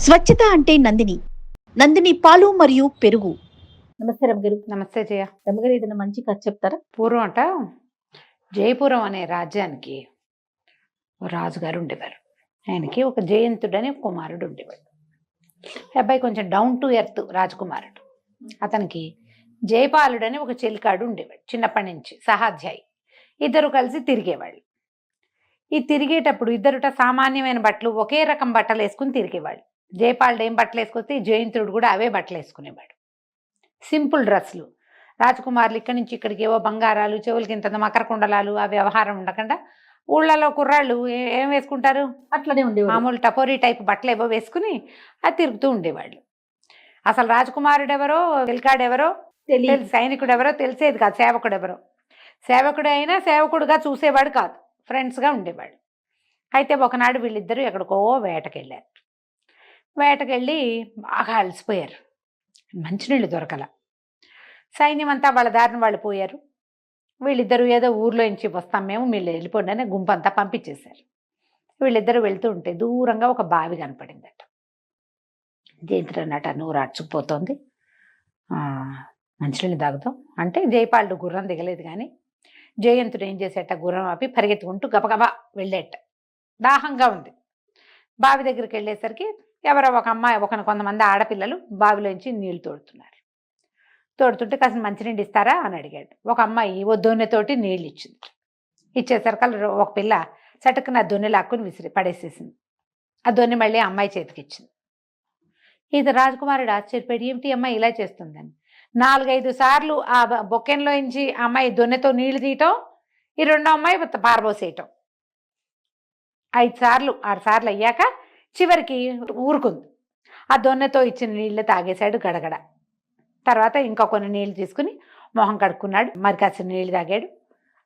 స్వచ్ఛత అంటే నందిని. నందిని పాలు మరియు పెరుగు. నమస్తే రమ్మగారు. నమస్తే జయ. రమ్మగారు ఏదైనా మంచి కథ చెప్తారా? పూర్వం అట జయపురం అనే రాజ్యానికి ఓ రాజుగారు ఉండేవారు. ఆయనకి ఒక జయంతుడని ఒక కుమారుడు ఉండేవాడు. అబ్బాయి కొంచెం డౌన్ టు ఎర్త్ రాజకుమారుడు. అతనికి జయపాలుడని ఒక చెలికాడు ఉండేవాడు. చిన్నప్పటి నుంచి సహాధ్యాయి. ఇద్దరు కలిసి తిరిగేవాళ్ళు. ఈ తిరిగేటప్పుడు ఇద్దరుట సామాన్యమైన బట్టలు, ఒకే రకం బట్టలు వేసుకుని తిరిగేవాళ్ళు. జయపాలుడు ఏం బట్టలు వేసుకొస్తే జయంతుడు కూడా అవే బట్టలు వేసుకునేవాడు. సింపుల్ డ్రెస్సులు. రాజకుమారులు ఇక్కడి నుంచి ఇక్కడికి ఏవో బంగారాలు, చెవులకి ఇంత మకర కుండలాలు ఆ వ్యవహారం ఉండకుండా ఊళ్ళలో కుర్రాళ్ళు ఏం వేసుకుంటారు, అట్లనే ఉండేవాడు. మామూలు టపోరీ టైప్ బట్టలు ఏవో వేసుకుని అది తిరుగుతూ ఉండేవాళ్ళు. అసలు రాజకుమారుడు ఎవరో, పిల్కాడెవరో, సైనికుడు ఎవరో తెలిసేది కాదు. సేవకుడు ఎవరో, సేవకుడు అయినా సేవకుడుగా చూసేవాడు కాదు, ఫ్రెండ్స్గా ఉండేవాడు. అయితే ఒకనాడు వీళ్ళిద్దరూ ఎక్కడికో వేటకెళ్ళారు. వేటకెళ్ళి బాగా అలసిపోయారు. మంచినీళ్ళు దొరకల. సైన్యం అంతా వాళ్ళ దారిని వాళ్ళు పోయారు. వీళ్ళిద్దరూ ఏదో ఊర్లో నుంచి వస్తాం మేము, మీరు వెళ్ళిపోండి అని గుంపంతా పంపించేశారు. వీళ్ళిద్దరూ వెళ్తూ ఉంటే దూరంగా ఒక బావి కనపడిందట. జయంతుడు అన్నట్టు నూరు అడ్చుకుపోతుంది, మంచినీళ్ళు తాగుతాం అంటే జయపాలుడు గుర్రం దిగలేదు. కానీ జయంతుడు ఏం చేసేట, గుర్రం ఆపి పరిగెత్తుకుంటూ గబగబా వెళ్ళేట. దాహంగా ఉంది. బావి దగ్గరికి వెళ్ళేసరికి ఎవరో ఒక అమ్మాయి, కొంతమంది ఆడపిల్లలు బావిలోంచి నీళ్లు తోడుతున్నారు. తోడుతుంటే కాసిన మంచినీళ్ళు ఇస్తారా అని అడిగాడు. ఒక అమ్మాయి ఓ దొన్నెతోటి నీళ్ళు ఇచ్చింది. ఇచ్చేసరికి ఒక పిల్ల చటుకున ఆ దొన్నె లాక్కుని విసిరి పడేసేసింది. ఆ దొన్నె మళ్ళీ అమ్మాయి చేతికి ఇచ్చింది. ఇది రాజకుమారుడు ఆశ్చర్యపడి ఏమిటి అమ్మాయి ఇలా చేస్తుందని 4-5 సార్లు ఆ బొక్కెన్లో నుంచి అమ్మాయి దొన్నెతో నీళ్లు తీయటం, ఈ రెండో అమ్మాయి పారబోసేయటం. 5 సార్లు 6 సార్లు అయ్యాక చివరికి ఊరుకుంది. ఆ దొన్నెతో ఇచ్చిన నీళ్ళు తాగేశాడు గడగడ. తర్వాత ఇంకా కొన్ని నీళ్లు తీసుకుని మొహం కడుక్కున్నాడు. మరి కాసిన నీళ్ళు తాగాడు.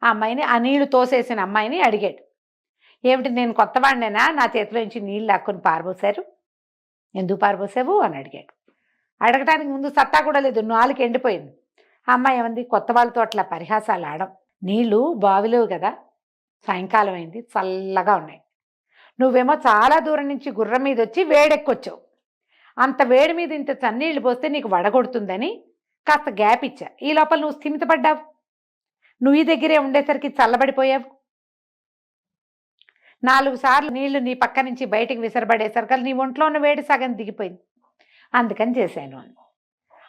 ఆ అమ్మాయిని, ఆ నీళ్లు తోసేసిన అమ్మాయిని అడిగాడు, ఏమిటి నేను కొత్తవాడినేనా, నా చేతిలో నుంచి నీళ్ళు లాక్కుని పారబోసారు, ఎందుకు పారబోసావు అని అడిగాడు. అడగటానికి ముందు సత్తా కూడా లేదు, నాలుక ఎండిపోయింది. ఆ అమ్మాయి ఏమంది, కొత్త వాళ్ళతో అట్లా పరిహాసాలు ఆడం, నీళ్లు బావిలో కదా, సాయంకాలం అయింది, చల్లగా ఉన్నాయి, నువ్వేమో చాలా దూరం నుంచి గుర్రం మీద వచ్చి వేడెక్కొచ్చావు, అంత వేడి మీద ఇంత చన్నీళ్ళు పోస్తే నీకు వడగొడుతుందని కాస్త గ్యాప్ ఇచ్చా, ఈ లోపల నువ్వు స్థిమితపడ్డావు, నువ్వు ఈ దగ్గరే ఉండేసరికి చల్లబడిపోయావు, 4 సార్లు నీళ్లు నీ పక్క నుంచి బయటికి విసరబడేసరికి నీ ఒంట్లో ఉన్న వేడి సగం దిగిపోయింది, అందుకని చేశాను అని.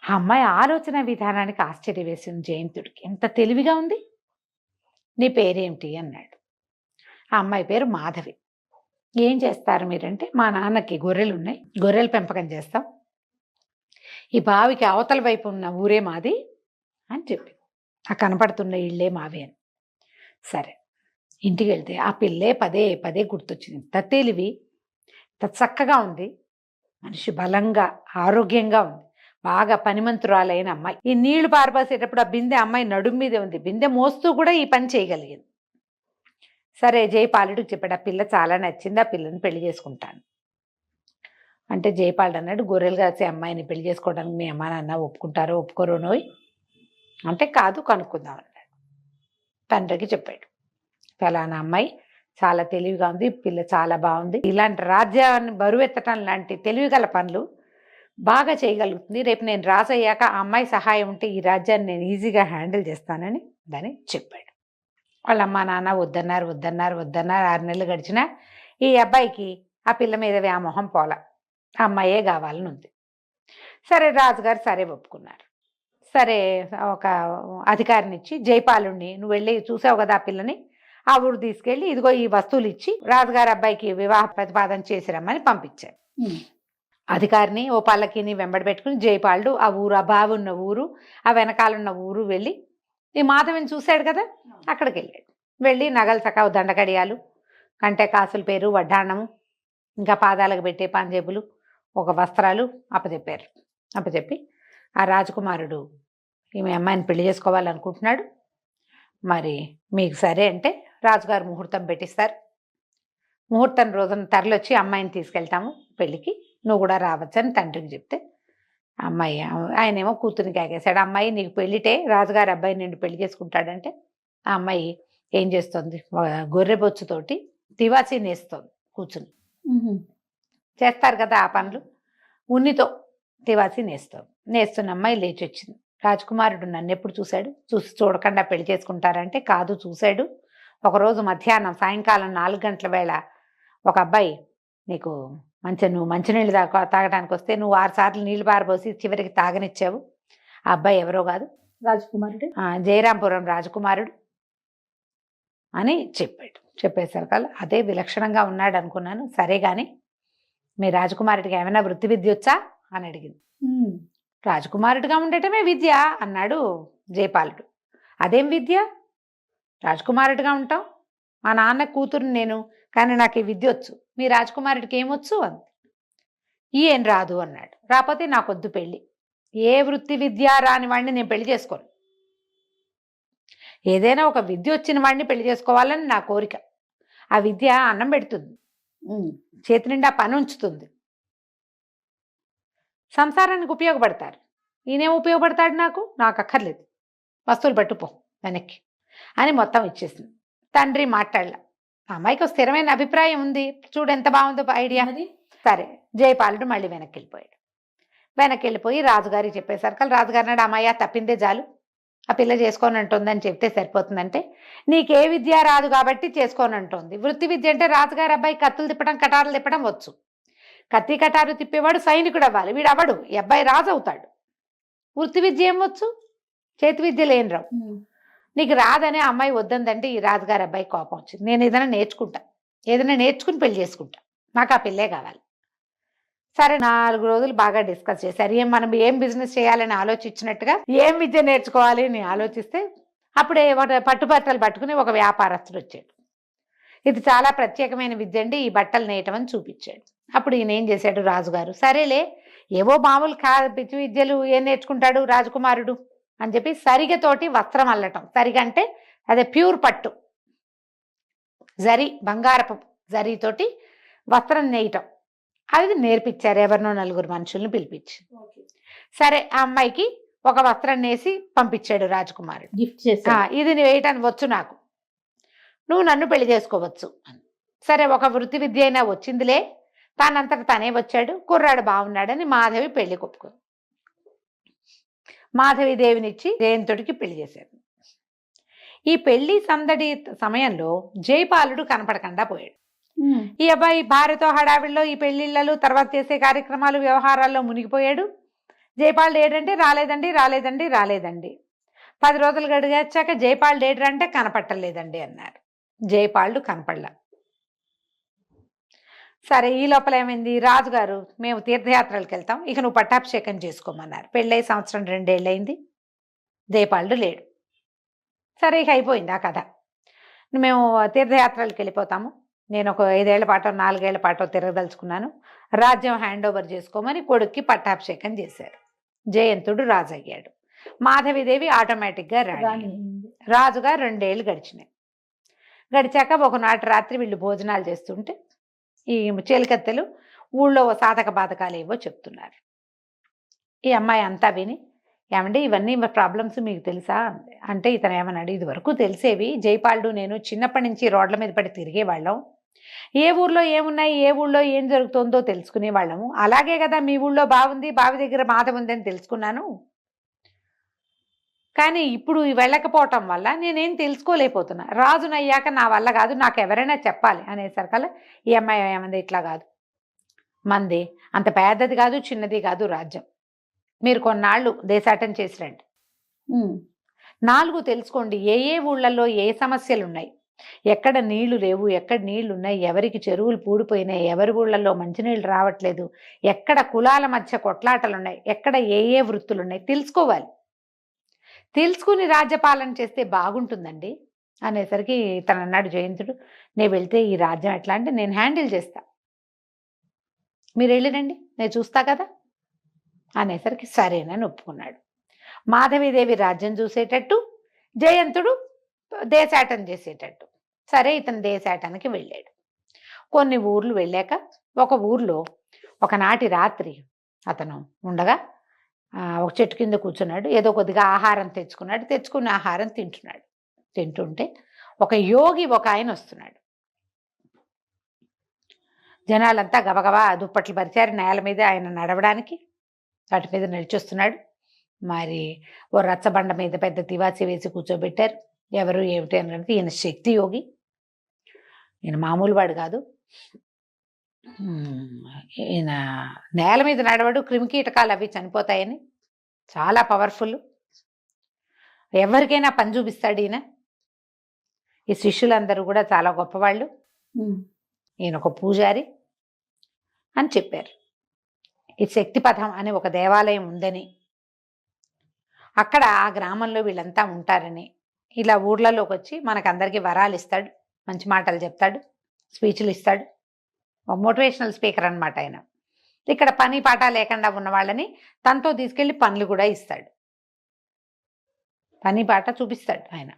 ఆ అమ్మాయి ఆలోచన విధానానికి ఆశ్చర్య వేసింది జయంతుడికి. ఎంత తెలివిగా ఉంది. నీ పేరేమిటి అన్నాడు. ఆ అమ్మాయి పేరు మాధవి. ఏం చేస్తారు మీరంటే, మా నాన్నకి గొర్రెలు ఉన్నాయి, గొర్రెల పెంపకం చేస్తాం, ఈ బావికి అవతల వైపు ఉన్న ఊరే మాది అని చెప్పి, ఆ కనపడుతున్న ఇళ్ళే మావి అని. సరే, ఇంటికి వెళ్తే ఆ పిల్లే పదే పదే గుర్తొచ్చింది. ఇంత తెలివి, ఇంత చక్కగా ఉంది, మనిషి బలంగా ఆరోగ్యంగా ఉంది, బాగా పనిమంతురాలైన అమ్మాయి. ఈ నీళ్లు పారబోసేటప్పుడు ఆ బిందె అమ్మాయి నడుము మీదే ఉంది, బిందె మోస్తూ కూడా ఈ పని చేయగలిగింది. సరే, జయపాలుడికి చెప్పాడు, ఆ పిల్ల చాలా నచ్చింది, ఆ పిల్లని పెళ్లి చేసుకుంటాను అంటే జయపాలుడు అన్నాడు, గొర్రెలు కాసే అమ్మాయిని పెళ్లి చేసుకోవడానికి మీ అమ్మ నాన్న ఒప్పుకుంటారో ఒప్పుకోరో నోయ్ అంటే, కాదు కనుక్కుందాం అన్నాడు. తండ్రికి చెప్పాడు, ఫలానా అమ్మాయి చాలా తెలివిగా ఉంది, పిల్ల చాలా బాగుంది, ఇలాంటి రాజ్యాన్ని బరువెత్తటం లాంటి తెలివిగల పనులు బాగా చేయగలుగుతుంది, రేపు నేను రాసయ్యాక ఆ అమ్మాయి సహాయం ఉంటే ఈ రాజ్యాన్ని నేను ఈజీగా హ్యాండిల్ చేస్తానని దాన్ని చెప్పాడు. వాళ్ళ అమ్మ నాన్న వద్దన్నారు 6 నెలలు గడిచినా ఈ అబ్బాయికి ఆ పిల్ల మీద వ్యామోహం పోల, ఆ అమ్మాయే కావాలని ఉంది. సరే, రాజుగారు సరే ఒప్పుకున్నారు. సరే, ఒక అధికారిని ఇచ్చి జయపాలుడిని, నువ్వు వెళ్ళి చూసావు కదా ఆ పిల్లని, ఆ ఊరు తీసుకెళ్ళి ఇదిగో ఈ వస్తువులు ఇచ్చి రాజుగారి అబ్బాయికి వివాహ ప్రతిపాదన చేసిరమ్మని పంపించారు. అధికారిని ఓ పల్లకిని వెంబడి పెట్టుకుని జయపాలుడు ఆ ఊరు, ఆ బావి ఉన్న ఊరు, ఆ వెనకాలన్న ఊరు వెళ్ళి, ఈ మాధవిని చూశాడు కదా అక్కడికి వెళ్ళాడు. వెళ్ళి నగలు సకావు, దండకడియాలు, కంటే కాసుల పేరు, వడ్డాణము, ఇంకా పాదాలకు పెట్టే పంజేబులు, ఒక వస్త్రాలు అప్పచెప్పి ఆ రాజకుమారుడు ఈమె అమ్మాయిని పెళ్లి చేసుకోవాలనుకుంటున్నాడు, మరి మీకు సరే అంటే రాజుగారు ముహూర్తం పెట్టిస్తారు, ముహూర్తం రోజున తరలొచ్చి అమ్మాయిని తీసుకెళ్తాము పెళ్ళికి, నువ్వు కూడా రావచ్చని తండ్రికి చెప్తే అమ్మాయి, ఆయనేమో కూతురికి ఆగేశాడు. అమ్మాయి నీకు పెళ్ళిటే, రాజుగారి అబ్బాయి నిన్ను పెళ్లి చేసుకుంటాడంటే ఆ అమ్మాయి ఏం చేస్తుంది, గొర్రె బొచ్చుతోటి తివాసీ నేస్తుంది కూర్చుని. చేస్తారు కదా ఆ పనులు, ఉన్నితో తివాసి నేస్తున్న అమ్మాయి లేచి వచ్చింది. రాజకుమారుడు నన్ను ఎప్పుడు చూశాడు? చూడకుండా పెళ్లి చేసుకుంటారంటే కాదు, చూశాడు. ఒకరోజు మధ్యాహ్నం సాయంకాలం 4 గంటల వేళ ఒక అబ్బాయి నీకు నువ్వు మంచినీళ్ళు తాగడానికి వస్తే నువ్వు 6 సార్లు నీళ్లు పారబోసి చివరికి తాగనిచ్చావు. ఆ అబ్బాయి ఎవరో కాదు, రాజకుమారుడు జయరాంపురం రాజకుమారుడు అని చెప్పాడు. చెప్పేసరికి అదే విలక్షణంగా ఉన్నాడు అనుకున్నాను. సరే గాని మీ రాజకుమారుడికి ఏమైనా వృత్తి విద్య వచ్చా అని అడిగింది. రాజకుమారుడిగా ఉండటమే విద్య అన్నాడు జయపాలుడు. అదేం విద్య? రాజకుమారుడిగా ఉంటాం, మా నాన్న కూతురు నేను, కానీ నాకు ఈ విద్య వచ్చు. మీ రాజకుమారుడికి ఏమొచ్చు అంది. ఏం రాదు అన్నాడు. రాకపోతే నాకొద్దు పెళ్ళి. ఏ వృత్తి విద్య రాని వాడిని నేను పెళ్లి చేసుకోను. ఏదైనా ఒక విద్య వచ్చిన వాడిని పెళ్లి చేసుకోవాలని నా కోరిక. ఆ విద్య అన్నం పెడుతుంది, చేతి నిండా పని ఉంచుతుంది, సంసారానికి ఉపయోగపడతారు. ఈయనేం ఉపయోగపడతాడు? నాకు అక్కర్లేదు, వస్తువులు పట్టుపో వెనక్కి అని మొత్తం ఇచ్చేసింది. తండ్రి మాట్లాడలా. అమ్మాయికి స్థిరమైన అభిప్రాయం ఉంది, చూడు ఎంత బాగుందో ఐడియా. సరే, జయపాలుడు మళ్ళీ వెనక్కి వెళ్ళిపోయి రాజుగారికి చెప్పేసరికి రాజుగారు నాడు అమ్మాయి తప్పిందే చాలు, ఆ పిల్ల చేసుకోనంటుందని చెప్తే సరిపోతుందంటే, నీకే విద్య రాదు కాబట్టి చేసుకోనంటుంది. వృత్తి విద్య అంటే రాజుగారి అబ్బాయి కత్తులు తిప్పడం కటారులు తిప్పడం వచ్చు. కత్తి కటారు తిప్పేవాడు సైనికుడు అవ్వాలి, వీడు అవ్వడు, ఈ అబ్బాయి రాజు అవుతాడు. వృత్తి విద్య ఏం వచ్చు? చేతి విద్యలు ఏం రావు. నీకు రాదనే అమ్మాయి వద్దందంటే ఈ రాజుగారి అబ్బాయి కోపం వచ్చింది. నేను ఏదైనా నేర్చుకుని పెళ్లి చేసుకుంటా, నాకు ఆ పిల్లే కావాలి. సరే, 4 రోజులు బాగా డిస్కస్ చేశారు. మనం ఏం బిజినెస్ చేయాలని ఆలోచించినట్టుగా ఏం విద్య నేర్చుకోవాలి అని ఆలోచిస్తే అప్పుడే పట్టుబట్టలు పట్టుకుని ఒక వ్యాపారస్తుడు వచ్చాడు. ఇది చాలా ప్రత్యేకమైన విద్య అండి, ఈ బట్టలు నేయటం అని చూపించాడు. అప్పుడు ఈయన ఏం చేశాడు రాజుగారు, సరేలే ఏవో మామూలు పిచ్చి విద్యలు ఏం నేర్చుకుంటాడు రాజకుమారుడు అని చెప్పి సరిగతోటి వస్త్రం అల్లటం. సరిగ అంటే అదే ప్యూర్ పట్టు, బంగారపు జరీతోటి వస్త్రం నేయటం, అది నేర్పించారు. ఎవరినో 4 మనుషుల్ని పిలిపించి. సరే, ఆ అమ్మాయికి ఒక వస్త్రం నేసి పంపించాడు రాజకుమారుడు. గిఫ్ట్ చేసి, ఇది వేయటానికి వచ్చు నాకు, నువ్వు నన్ను పెళ్లి చేసుకోవచ్చు అని. సరే, ఒక వృత్తి విద్య అయినా వచ్చిందిలే, తానంతట తనే వచ్చాడు, కుర్రాడు బాగున్నాడని మాధవి పెళ్లి కొప్పుకుంది. మాధవిదేవినిచ్చి జయంతుడికి పెళ్లి చేశారు. ఈ పెళ్లి సందడి సమయంలో జయపాలుడు కనపడకుండా పోయాడు. ఈ అబ్బాయి భార్యతో హడావిడిలో ఈ పెళ్లిళ్ళలు తర్వాత చేసే కార్యక్రమాలు వ్యవహారాల్లో మునిగిపోయాడు. జయపాలుడు ఏడంటే రాలేదండి. 10 రోజులు గడిగాక జయపాలుడు ఏడంటే కనపట్టలేదండి అన్నారు. జయపాలుడు కనపడలా. సరే, ఈ లోపల ఏమైంది, రాజుగారు మేము తీర్థయాత్రలకు వెళ్తాం, ఇక నువ్వు పట్టాభిషేకం చేసుకోమన్నారు. పెళ్ళై 1 సంవత్సరం 2 ఏళ్ళు అయింది, జయపాలుడు లేడు. సరే, ఇక అయిపోయింది ఆ కథ. మేము తీర్థయాత్రలకు వెళ్ళిపోతాము, నేను ఒక 5 ఏళ్ల పాటో 4 ఏళ్ల పాటో తిరగదలుచుకున్నాను, రాజ్యం హ్యాండ్ ఓవర్ చేసుకోమని కొడుక్కి పట్టాభిషేకం చేశారు. జయంతుడు రాజు అయ్యాడు. మాధవిదేవి ఆటోమేటిక్గా రాణి. రాజుగా 2 ఏళ్ళు గడిచాక ఒకనాటి రాత్రి వీళ్ళు భోజనాలు చేస్తుంటే ఈ చేలికత్తెలు ఊళ్ళో సాధక బాధకాలు ఏవో చెప్తున్నారు. ఈ అమ్మాయి అంతా విని, ఏమండి ఇవన్నీ ప్రాబ్లమ్స్ మీకు తెలుసా అంటే ఇతను ఏమన్నాడు, ఇది వరకు తెలిసేవి, జయపాలుడు నేను చిన్నప్పటి నుంచి రోడ్ల మీద పడి తిరిగేవాళ్ళం, ఏ ఊర్లో ఏమున్నాయి ఏ ఊళ్ళో ఏం జరుగుతుందో తెలుసుకునే వాళ్ళము, అలాగే కదా మీ ఊళ్ళో బాగుంది, బావి దగ్గర మాధ ఉందని తెలుసుకున్నాను, కానీ ఇప్పుడు వెళ్ళకపోవటం వల్ల నేనేం తెలుసుకోలేకపోతున్నా, రాజునయ్యాక నా వల్ల కాదు, నాకు ఎవరైనా చెప్పాలి అనేసరికల్లా ఈ అమ్మాయి ఏమంది, ఇట్లా కాదు, మంది అంత పెద్దది కాదు చిన్నది కాదు రాజ్యం, మీరు కొన్నాళ్ళు దేశాటం చేసి రండి, 4 తెలుసుకోండి ఏ ఊళ్ళల్లో ఏ సమస్యలు ఉన్నాయి, ఎక్కడ నీళ్లు లేవు, ఎక్కడ నీళ్లు ఉన్నాయి, ఎవరికి చెరువులు పూడిపోయినాయి, ఎవరి ఊళ్ళల్లో మంచినీళ్ళు రావట్లేదు, ఎక్కడ కులాల మధ్య కొట్లాటలు ఉన్నాయి, ఎక్కడ ఏ వృత్తులు ఉన్నాయి తెలుసుకోవాలి, తెలుసుకుని రాజ్యపాలన చేస్తే బాగుంటుందండి అనేసరికి తను అన్నాడు జయంతుడు, నేను వెళ్తే ఈ రాజ్యం ఎట్లా అంటే నేను హ్యాండిల్ చేస్తా, మీరు వెళ్ళిరండి నేను చూస్తా కదా అనేసరికి సరేనని ఒప్పుకున్నాడు. మాధవీదేవి రాజ్యం చూసేటట్టు, జయంతుడు దేశాటం చేసేటట్టు. సరే, ఇతను దేశాటానికి వెళ్ళాడు. కొన్ని ఊర్లు వెళ్ళాక ఒక ఊర్లో ఒకనాటి రాత్రి అతను ఉండగా ఒక చెట్టు కింద కూర్చున్నాడు, ఏదో కొద్దిగా ఆహారం తెచ్చుకున్న ఆహారం తింటుంటే ఒక యోగి ఒక ఆయన వస్తున్నాడు. జనాలంతా గబగబా దుప్పట్లు పరిచారు నేల మీద ఆయన నడవడానికి. వాటి మీద నడిచొస్తున్నాడు. మరి ఓ రచ్చబండ మీద పెద్ద తివాచి వేసి కూర్చోబెట్టారు. ఎవరు ఏమిటి అని అంటే ఈయన శక్తి యోగి, ఈయన మామూలు వాడు కాదు. ఈయన నేల మీద నడవడు, క్రిమికీటకాలు అవి చనిపోతాయని, చాలా పవర్ఫుల్. ఎవరికైనా పని చూపిస్తాడు ఈయన. ఈ శిష్యులందరూ కూడా చాలా గొప్పవాళ్ళు. ఈయన ఒక పూజారి అని చెప్పారు. ఈ శక్తిపథం అనే ఒక దేవాలయం ఉందని, అక్కడ ఆ గ్రామంలో వీళ్ళంతా ఉంటారని, ఇలా ఊర్లలోకి వచ్చి మనకందరికీ వరాలు ఇస్తాడు, మంచి మాటలు చెప్తాడు, స్పీచ్లు ఇస్తాడు. మోటివేషనల్ స్పీకర్ అనమాట ఆయన. ఇక్కడ పని పాట లేకుండా ఉన్న వాళ్ళని తనతో తీసుకెళ్లి పనులు కూడా ఇస్తాడు, పని పాట చూపిస్తాడు ఆయన.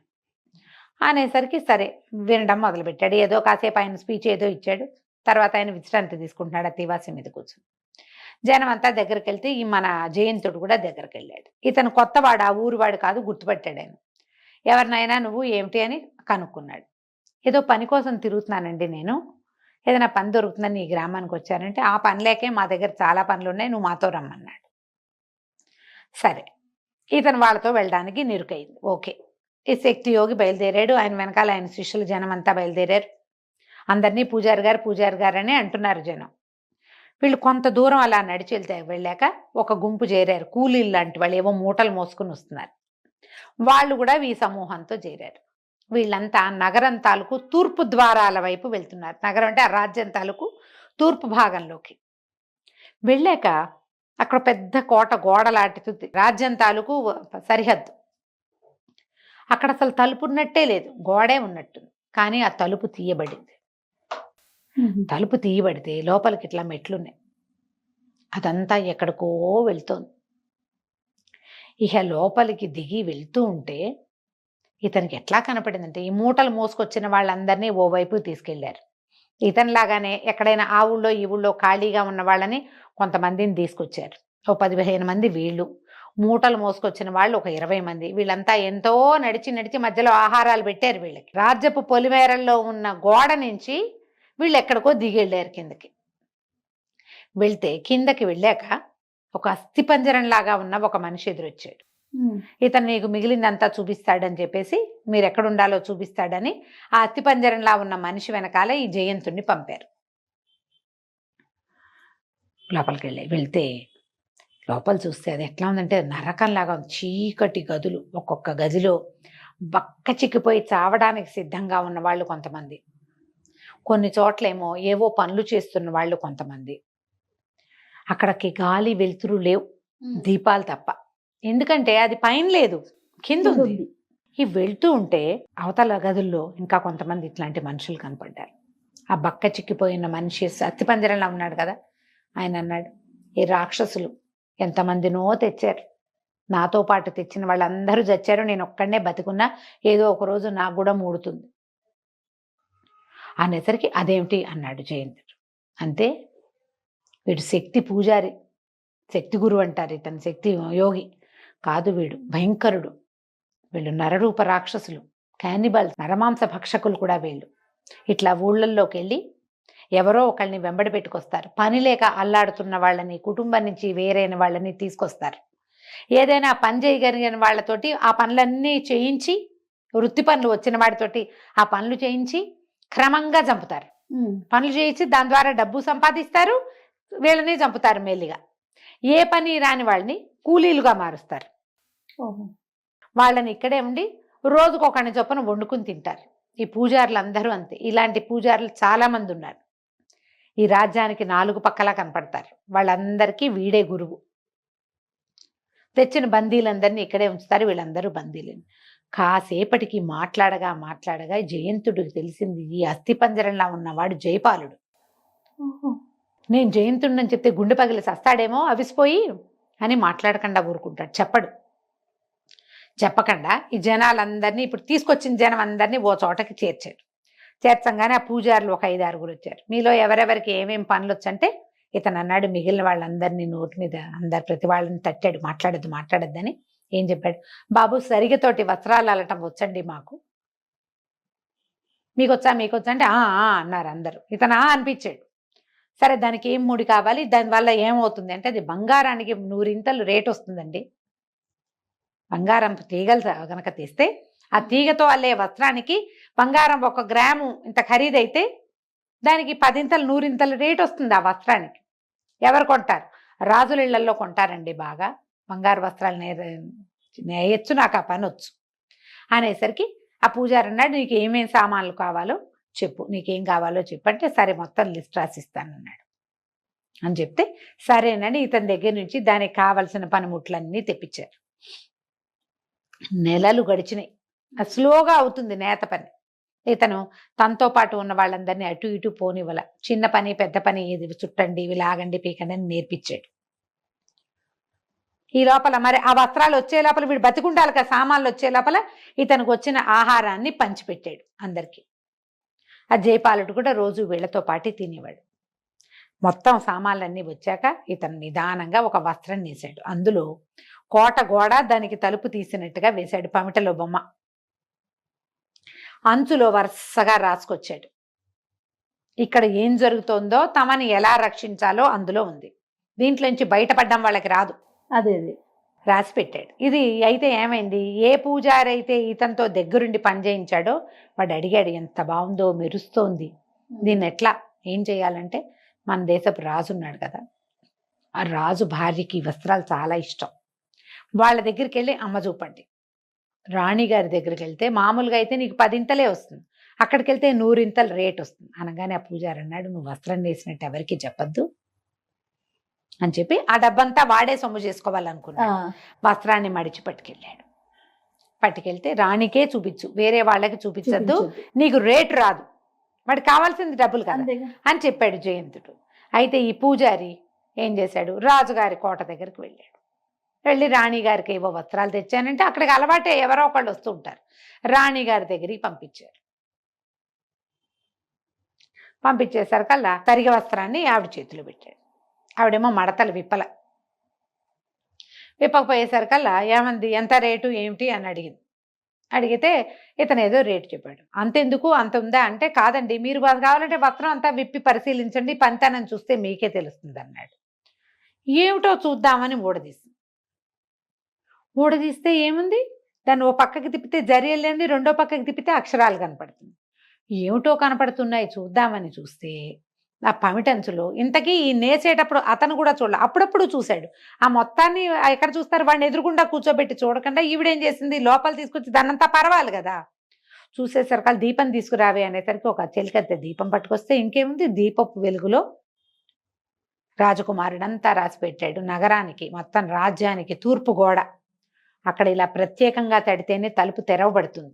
అనేసరికి సరే వినడం మొదలుపెట్టాడు. ఏదో కాసేపు ఆయన స్పీచ్ ఏదో ఇచ్చాడు. తర్వాత ఆయన విశ్రాంతి తీసుకుంటున్నాడు ఆ తివాసి మీద కూర్చొని. జనం అంతా దగ్గరికి వెళ్తే ఈ మన జయంతుడు కూడా దగ్గరికి వెళ్ళాడు. ఇతను కొత్తవాడు, ఆ ఊరివాడు కాదు, గుర్తుపట్టాడు ఆయన. ఎవరినైనా నువ్వు ఏమిటి అని కనుక్కున్నాడు. ఏదో పని కోసం తిరుగుతున్నానండి నేను, ఏదైనా పని దొరుకుతుందని ఈ గ్రామానికి వచ్చానంటే, ఆ పని లేకే మా దగ్గర చాలా పనులు ఉన్నాయి, నువ్వు మాతో రమ్మన్నాడు. సరే ఇతను వాళ్ళతో వెళ్ళడానికి నిరుకైంది. ఓకే, ఈ శక్తి యోగి బయలుదేరాడు. ఆయన వెనకాల ఆయన శిష్యులు జనం అంతా బయలుదేరారు. అందరినీ పూజారి గారు పూజారి గారు అని అంటున్నారు జనం. వీళ్ళు కొంత దూరం అలా నడిచి వెళ్ళాక ఒక గుంపు చేరారు, కూలీలు లాంటి వాళ్ళు, ఏవో మూటలు మోసుకుని వస్తున్నారు. వాళ్ళు కూడా ఈ సమూహంతో చేరారు. వీళ్ళంతా నగరం తాలూకు తూర్పు ద్వారాల వైపు వెళ్తున్నారు. నగరం అంటే ఆ రాజ్యం తాలూకు తూర్పు భాగంలోకి వెళ్ళాక అక్కడ పెద్ద కోట గోడలాంటిది, రాజ్యం తాలూకు సరిహద్దు. అక్కడ అసలు తలుపు ఉన్నట్టే లేదు, గోడే ఉన్నట్టుంది. కానీ ఆ తలుపు తీయబడింది. తలుపు తీయబడితే లోపలికి ఇట్లా మెట్లున్నాయి. అదంతా ఎక్కడికో వెళ్తోంది. ఇక లోపలికి దిగి వెళ్తూ ఉంటే ఇతనికి ఎట్లా కనపడిందంటే, ఈ మూటలు మోసుకొచ్చిన వాళ్ళందరినీ ఓవైపు తీసుకెళ్లారు. ఇతనిలాగానే ఎక్కడైనా ఆ ఊళ్ళో ఈ ఊళ్ళో ఖాళీగా ఉన్న వాళ్ళని కొంతమందిని తీసుకొచ్చారు. ఓ 15 మంది వీళ్ళు, మూటలు మోసుకొచ్చిన వాళ్ళు ఒక 20 మంది. వీళ్ళంతా ఎంతో నడిచి నడిచి మధ్యలో ఆహారాలు పెట్టారు వీళ్ళకి. రాజ్యపు పొలిమేరల్లో ఉన్న గోడ నుంచి వీళ్ళు ఎక్కడికో దిగెళ్ళారు కిందకి. వెళ్తే కిందకి వెళ్ళాక ఒక అస్థిపంజరం లాగా ఉన్న ఒక మనిషి ఎదురొచ్చాడు. ఇతను నీకు మిగిలిందంతా చూపిస్తాడని చెప్పేసి, మీరు ఎక్కడుండాలో చూపిస్తాడని ఆ అస్థిపంజరంలా ఉన్న మనిషి వెనకాల ఈ జయంతుణ్ణి పంపారు. లోపలికి వెళ్తే లోపల చూస్తే అది ఎట్లా ఉందంటే నరకంలాగా ఉంది. చీకటి గదులు, ఒక్కొక్క గదిలో బక్క చిక్కిపోయి చావడానికి సిద్ధంగా ఉన్న వాళ్ళు కొంతమంది, కొన్ని చోట్లేమో ఏవో పనులు చేస్తున్న వాళ్ళు కొంతమంది. అక్కడికి గాలి వెలుతురు లేవు, దీపాలు తప్ప. ఎందుకంటే అది పైన లేదు, కింద ఉంది. ఈ వెళ్తూ ఉంటే అవతల గదుల్లో ఇంకా కొంతమంది ఇట్లాంటి మనుషులు కనపడ్డారు. ఆ బక్క చిక్కిపోయిన మనిషి అస్థిపంజరంలో ఉన్నాడు కదా, ఆయన అన్నాడు, ఈ రాక్షసులు ఎంతమందినో తెచ్చారు, నాతో పాటు తెచ్చిన వాళ్ళందరూ చచ్చారు, నేను ఒక్కడనే బతికున్నా, ఏదో ఒక రోజు నాకు కూడా మూడుతుంది అనేసరికి అదేమిటి అన్నాడు జయంతుడు. అంతే, వీడు శక్తి పూజారి, శక్తి గురువు అంటారు, ఇతను శక్తి యోగి కాదు, వీడు భయంకరుడు. వీళ్ళు నరరూప రాక్షసులు, క్యానిబల్స్, నరమాంస భక్షకులు కూడా వీళ్ళు. ఇట్లా ఊళ్ళల్లోకి వెళ్ళి ఎవరో ఒకళ్ళని వెంబడి పెట్టుకొస్తారు. పని లేక అల్లాడుతున్న వాళ్ళని, కుటుంబం నుంచి వేరైన వాళ్ళని తీసుకొస్తారు. ఏదైనా పని చేయగలిగిన వాళ్ళతోటి ఆ పనులన్నీ చేయించి, వృత్తి పనులు వచ్చిన వాడితోటి ఆ పనులు చేయించి క్రమంగా చంపుతారు. పనులు చేయించి దాని ద్వారా డబ్బు సంపాదిస్తారు, వీళ్ళని చంపుతారు మెల్లిగా. ఏ పని రాని వాళ్ళని కూలీలుగా మారుస్తారు. వాళ్ళని ఇక్కడే ఉండి రోజుకొకరిని చొప్పున వండుకుని తింటారు. ఈ పూజారులు అందరూ అంతే. ఇలాంటి పూజారులు చాలా మంది ఉన్నారు. ఈ రాజ్యానికి 4 పక్కలా కనపడతారు. వాళ్ళందరికీ వీడే గురువు. తెచ్చిన బందీలందరినీ ఇక్కడే ఉంచుతారు. వీళ్ళందరూ బందీలు. కాసేపటికి మాట్లాడగా జయంతుడికి తెలిసింది, ఈ అస్థిపంజరంలా ఉన్నవాడు జయపాలుడు. నేను జయంతుడిని చెప్తే గుండె పగిలి సస్తాడేమో అవిసిపోయి అని మాట్లాడకుండా ఊరుకుంటాడు, చెప్పకుండా ఈ జనాలందరినీ, ఇప్పుడు తీసుకొచ్చిన జనం అందరినీ ఓ చోటకి చేర్చారు. చేర్చంగానే ఆ పూజారులు ఒక 5-6 వచ్చారు. మీలో ఎవరెవరికి ఏమేం పనులు వచ్చంటే ఇతను అన్నాడు, మిగిలిన వాళ్ళందరినీ నోటి మీద ప్రతి వాళ్ళని తట్టాడు, మాట్లాడొద్దని. ఏం చెప్పాడు, బాబు సరిగతోటి వస్త్రాలు అల్లటం వచ్చండి మాకు, మీకొచ్చా అంటే ఆ అన్నారు అందరూ. ఇతను అనిపించాడు. సరే దానికి ఏం ముడి కావాలి, దానివల్ల ఏమవుతుంది అంటే అది బంగారానికి 100 రేట్ వస్తుందండి. బంగారం తీగలు గనక తీస్తే ఆ తీగతో అల్లే వస్త్రానికి బంగారం 1 గ్రాము ఇంత ఖరీదైతే దానికి 10 100 రేట్ వస్తుంది ఆ వస్త్రానికి. ఎవరు కొంటారు? రాజుల ఇళ్లలో కొంటారండి బాగా. బంగారు వస్త్రాలు నేయచ్చు, నాకు ఆ పని వచ్చు అనేసరికి ఆ పూజారి అన్నాడు, నీకు ఏమేం సామాన్లు కావాలో చెప్పు, నీకేం కావాలో చెప్పు అంటే, సరే మొత్తం లిస్ట్ రాసిస్తానన్నాడు. అని చెప్తే సరేనండి, ఇతని దగ్గర నుంచి దానికి కావలసిన పనిముట్లన్నీ తెప్పించారు. నెలలు గడిచినాయి. స్లోగా అవుతుంది నేత పని. ఇతను తనతో పాటు ఉన్న వాళ్ళందరినీ అటు ఇటు పోనివ్వాల. చిన్న పని పెద్ద పని, ఇది చుట్టండి, ఇవి లాగండి, పీకండి అని నేర్పించాడు. ఈ లోపల మరి ఆ వస్త్రాలు వచ్చే లోపల వీడు బతికుండాలి కదా, సామాన్లు వచ్చే లోపల ఇతనికి వచ్చిన ఆహారాన్ని పంచిపెట్టాడు అందరికీ. ఆ జయపాలుడు కూడా రోజు వీళ్లతో పాటు తినేవాడు. మొత్తం సామాన్లన్నీ వచ్చాక ఇతను నిదానంగా ఒక వస్త్రం నేసాడు. అందులో కోట గోడ దానికి తలుపు తీసినట్టుగా వేశాడు, పమిటలో బొమ్మ. అంచులో వరుసగా రాసుకొచ్చాడు. ఇక్కడ ఏం జరుగుతోందో, తమని ఎలా రక్షించాలో అందులో ఉంది. దీంట్లోంచి బయటపడడం వాళ్ళకి రాదు. అదే రాసి పెట్టాడు. ఇది అయితే ఏమైంది, ఏ పూజారి అయితే ఇతనితో దగ్గరుండి పని చేయించాడో వాడు అడిగాడు, ఎంత బాగుందో, మెరుస్తోంది, దీన్ని ఎట్లా ఏం చేయాలంటే, మన దేశపు రాజు ఉన్నాడు కదా, ఆ రాజు భార్యకి వస్త్రాలు చాలా ఇష్టం. వాళ్ళ దగ్గరికి వెళ్ళి అమ్మ చూపండి. రాణిగారి దగ్గరికి వెళ్తే మామూలుగా అయితే నీకు 10 వస్తుంది, అక్కడికి వెళ్తే 100 రేట్ వస్తుంది అనగానే ఆ పూజారి అన్నాడు, నువ్వు వస్త్రం వేసినట్టు ఎవరికి చెప్పద్దు అని చెప్పి ఆ డబ్బంతా వాడే సొమ్ము చేసుకోవాలనుకున్నాడు. వస్త్రాన్ని మడిచి పట్టుకెళ్తే రాణికే చూపించు, వేరే వాళ్ళకి చూపించద్దు, నీకు రేటు రాదు, వాడికి కావాల్సింది డబ్బులు కదా అని చెప్పాడు జయంతుడు. అయితే ఈ పూజారి ఏం చేశాడు, రాజుగారి కోట దగ్గరికి వెళ్ళాడు. వెళ్ళి రాణిగారికి ఏవో వస్త్రాలు తెచ్చానంటే, అక్కడికి అలవాటే ఎవరో ఒకళ్ళు వస్తూ ఉంటారు. రాణిగారి దగ్గరికి పంపించేసరికల్లా తరిగ వస్త్రాన్ని ఆవిడ చేతిలో పెట్టాడు. ఆవిడేమో మడతలు విప్పకపోయేసరికల్లా ఏమంది, ఎంత రేటు ఏమిటి అని అడిగితే ఇతను ఏదో రేటు చెప్పాడు. అంతెందుకు, అంత ఉందా అంటే, కాదండి, మీరు కావాలంటే వస్త్రం అంతా విప్పి పరిశీలించండి, పంతానని చూస్తే మీకే తెలుస్తుంది అన్నాడు. ఏమిటో చూద్దామని ఊడదీస్తే ఏముంది, దాన్ని ఓ పక్కకి తిప్పితే జరి వెళ్ళింది, రెండో పక్కకి తిప్పితే అక్షరాలు కనపడుతుంది. ఏమిటో కనపడుతున్నాయి చూద్దామని చూస్తే ఆ పమిటంచులో ఇంతకీ ఈ నేసేటప్పుడు అతను కూడా చూడాలి, అప్పుడప్పుడు చూశాడు. ఆ మొత్తాన్ని ఎక్కడ చూస్తారు, వాడిని ఎదురుగుండా కూర్చోబెట్టి చూడకుండా ఈవిడేం చేసింది, లోపల తీసుకొచ్చి దాన్నంతా పర్వాలి కదా. చూసేసరికి దీపం తీసుకురావే అనేసరికి ఒక చెలికత్తె దీపం పట్టుకొస్తే ఇంకేముంది, దీపపు వెలుగులో రాజకుమారుడంతా రాసి పెట్టాడు. నగరానికి, మొత్తం రాజ్యానికి తూర్పు గోడ, అక్కడ ఇలా ప్రత్యేకంగా తడితేనే తలుపు తెరవబడుతుంది.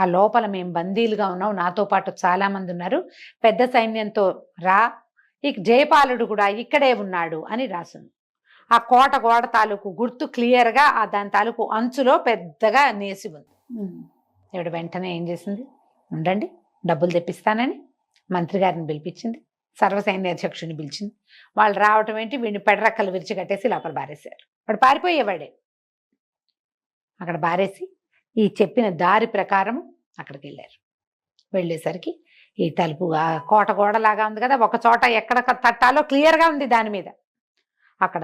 ఆ లోపల మేము బందీలుగా ఉన్నాం, నాతో పాటు చాలా మంది ఉన్నారు, పెద్ద సైన్యంతో రా, ఇక జయపాలుడు కూడా ఇక్కడే ఉన్నాడు అని రాసింది. ఆ కోట గోడ తాలూకు గుర్తు క్లియర్గా ఆ దాని తాలూకు అంచులో పెద్దగా నేసి ఉంది. ఇవిడ వెంటనే ఏం చేసింది, ఉండండి డబ్బులు తెప్పిస్తానని మంత్రి గారిని పిలిపించింది, సర్వసైన్య అధ్యక్షుడిని పిలిచింది. వాళ్ళు రావటం ఏంటి, వీడిని పెడరక్కలు విరిచి కట్టేసి లోపల బారేశారు. వాడు పారిపోయేవాడే. అక్కడ బారేసి ఈ చెప్పిన దారి ప్రకారం అక్కడికి వెళ్ళారు. వెళ్ళేసరికి ఈ తలుపు కోట గోడలాగా ఉంది కదా, ఒక చోట ఎక్కడ తట్టాలో క్లియర్గా ఉంది దాని మీద. అక్కడ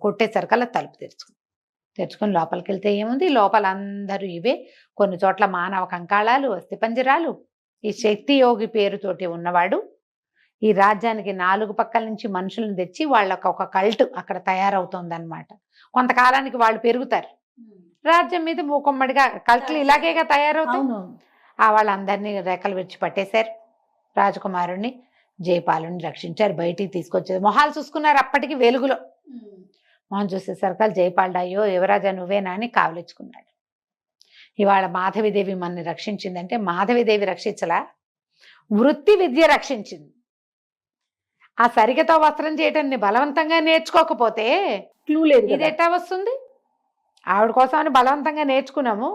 కొట్టేసరికల్లా తలుపు తెరుచుకొని లోపలికి వెళ్తే ఏముంది, లోపల అందరూ ఇవే, కొన్ని చోట్ల మానవ కంకాళాలు, అస్థిపంజరాలు. ఈ శక్తి యోగి పేరుతోటి ఉన్నవాడు ఈ రాజ్యానికి 4 పక్కల నుంచి మనుషులను తెచ్చి వాళ్ళకు ఒక కల్ట్ అక్కడ తయారవుతుంది అనమాట. కొంతకాలానికి వాళ్ళు పెరుగుతారు, రాజ్యం మీద మూకొమ్మడిగా కల్ట్లు ఇలాగేగా తయారవుతాయి. వాళ్ళందరినీ రెక్కలు విడిచి పట్టేశారు. రాజకుమారుణ్ణి జయపాలుని రక్షించారు, బయటికి తీసుకొచ్చారు. మొహాలు చూసుకున్నారు అప్పటికి వెలుగులో. మొహం చూసేసరికి జయపాలుడు, అయ్యో యువరాజా నువ్వేనా అని కావలించుకున్నాడు. ఇవాళ మాధవిదేవి మనని రక్షించిందంటే, మాధవిదేవి రక్షించలా, వృత్తి విద్య రక్షించింది. ఆ సరిగతో వస్త్రం చేయటాన్ని బలవంతంగా నేర్చుకోకపోతే క్లూ లేదు, ఇది ఎట్టా వస్తుంది. ఆవిడ కోసం అని బలవంతంగా నేర్చుకున్నాము,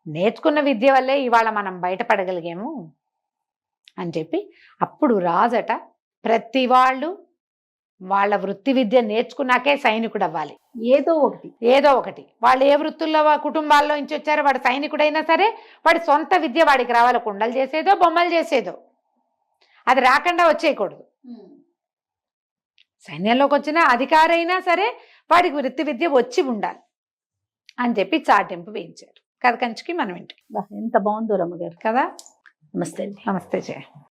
నేర్చుకున్న విద్య వల్లే ఇవాళ మనం బయటపడగలిగాము అని చెప్పి అప్పుడు రాజట ప్రతి వాళ్ళు వాళ్ళ వృత్తి విద్య నేర్చుకున్నాకే సైనికుడు అవ్వాలి. ఏదో ఒకటి వాళ్ళు ఏ వృత్తుల్లో కుటుంబాల్లో నుంచి వచ్చారో, వాడు సైనికుడైనా సరే వాడి సొంత విద్య వాడికి రావాలి. కుండలు చేసేదో బొమ్మలు చేసేదో అది రాకుండా వచ్చేయకూడదు. సైన్యంలోకి వచ్చిన అధికారైనా సరే వాడికి వృత్తి విద్య వచ్చి ఉండాలి అని చెప్పి చాటింపు వేయించారు. కథ కంచికి మనం ఇంటికి. ఎంత బాగుందో రమ్మగారు. కదా. నమస్తే అండి. నమస్తే జయ.